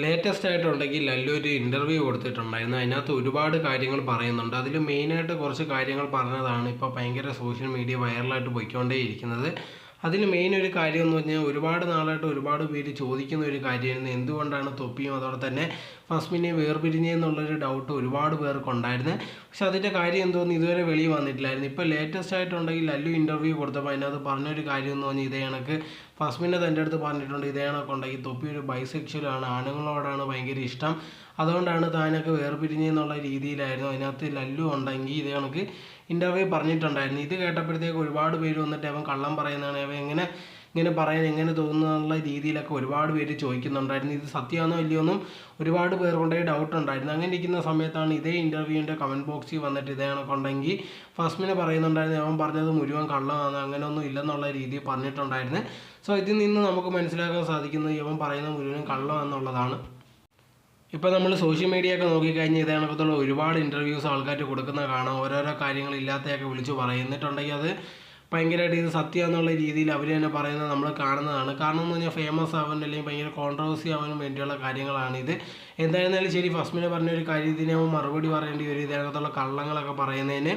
Latest ആയിട്ടുണ്ടെങ്കിൽ ലല്ലു ഒരു interview കൊടുത്തിട്ടുണ്ടായിരുന്നു. അതിനകത്ത് ഒരുപാട് കാര്യങ്ങൾ പറയുന്നുണ്ട്. അതിൽ മെയിനായിട്ട് കുറച്ച് കാര്യങ്ങൾ പറഞ്ഞതാണ് ഇപ്പോൾ ഭയങ്കര സോഷ്യൽ മീഡിയ വൈറലായിട്ട് പോയിക്കൊണ്ടേയിരിക്കുന്നത്. അതിൽ മെയിൻ ഒരു കാര്യം എന്ന് പറഞ്ഞാൽ ഒരുപാട് നാളായിട്ട് ഒരുപാട് പേര് ചോദിക്കുന്ന ഒരു കാര്യമായിരുന്നു, എന്തുകൊണ്ടാണ് തൊപ്പിയും അതോടെ തന്നെ ഫസ്മിനെയും വേർപിരിഞ്ഞെന്നുള്ളൊരു ഡൗട്ട് ഒരുപാട് പേർക്കുണ്ടായിരുന്നു. പക്ഷെ അതിൻ്റെ കാര്യം എന്തോന്ന് ഇതുവരെ വെളിയിൽ വന്നിട്ടില്ലായിരുന്നു. ഇപ്പോൾ ലേറ്റസ്റ്റ് ആയിട്ടുണ്ടെങ്കിൽ ലല്ലു ഇൻ്റർവ്യൂ കൊടുത്തപ്പോൾ അതിനകത്ത് പറഞ്ഞൊരു കാര്യം എന്ന് പറഞ്ഞാൽ ഇതേ കണക്ക് ഫസ്മിനെ തൻ്റെ അടുത്ത് പറഞ്ഞിട്ടുണ്ട്, ഇതേ കണക്കുണ്ടെങ്കിൽ തൊപ്പി ഒരു ബൈസെക്ഷലാണ്, ആണുങ്ങളോടാണ് ഭയങ്കര ഇഷ്ടം, അതുകൊണ്ടാണ് താനൊക്കെ വേർപിരിഞ്ഞെന്നുള്ള രീതിയിലായിരുന്നു അതിനകത്ത് ലല്ലു ഉണ്ടെങ്കിൽ ഇതേ കണക്ക് ഇൻ്റർവ്യൂ പറഞ്ഞിട്ടുണ്ടായിരുന്നു. ഇത് കേട്ടപ്പോഴത്തേക്ക് ഒരുപാട് പേര് വന്നിട്ട് അവൻ കള്ളം പറയുന്നതാണ്, അവൻ ഇങ്ങനെ പറയാൻ എങ്ങനെ തോന്നുന്നുള്ള രീതിയിലൊക്കെ ഒരുപാട് പേര് ചോദിക്കുന്നുണ്ടായിരുന്നു. ഇത് സത്യമാണോ ഇല്ലയോ എന്നും ഒരുപാട് പേർക്കൊണ്ടേ ഡൗട്ട് ഉണ്ടായിരുന്നു. അങ്ങനെ ഇരിക്കുന്ന സമയത്താണ് ഇതേ ഇൻ്റർവ്യൂവിൻ്റെ കമൻറ്റ് ബോക്സിൽ വന്നിട്ട് ഇതേ കണക്കുണ്ടെങ്കിൽ ഫസ്മിനെ പറയുന്നുണ്ടായിരുന്നു, അവൻ പറഞ്ഞത് മുഴുവൻ കള്ളമാണ്, അങ്ങനെയൊന്നും ഇല്ലെന്നുള്ള രീതിയിൽ പറഞ്ഞിട്ടുണ്ടായിരുന്നു. സോ ഇതിൽ നിന്ന് നമുക്ക് മനസ്സിലാക്കാൻ സാധിക്കുന്നത് ഇവൻ പറയുന്നത് മുഴുവൻ കള്ളമാണെന്നുള്ളതാണ്. ഇപ്പോൾ നമ്മൾ സോഷ്യൽ മീഡിയ ഒക്കെ നോക്കിക്കഴിഞ്ഞാൽ ഇതേ കണക്കത്തുള്ള ഒരുപാട് ഇൻ്റർവ്യൂസ് ആൾക്കാർ കൊടുക്കുന്ന കാണാം. ഓരോരോ കാര്യങ്ങളില്ലാത്തതൊക്കെ വിളിച്ച് പറയുന്നിട്ടുണ്ടെങ്കിൽ അത് ഭയങ്കരമായിട്ട് ഇത് സത്യം എന്നുള്ള രീതിയിൽ അവർ തന്നെ പറയുന്നത് നമ്മൾ കാണുന്നതാണ്. കാരണം എന്ന് പറഞ്ഞാൽ ഫേമസ് ആവാൻ അല്ലെങ്കിൽ ഭയങ്കര കോൺട്രവേഴ്സി ആവാനും വേണ്ടിയുള്ള കാര്യങ്ങളാണിത്. എന്തായിരുന്നാലും ശരി, ഫസ്മിനെ പറഞ്ഞൊരു കാര്യത്തിന് മറുപടി പറയേണ്ടി വരും, ഇതിനകത്തുള്ള കള്ളങ്ങളൊക്കെ പറയുന്നതിന്.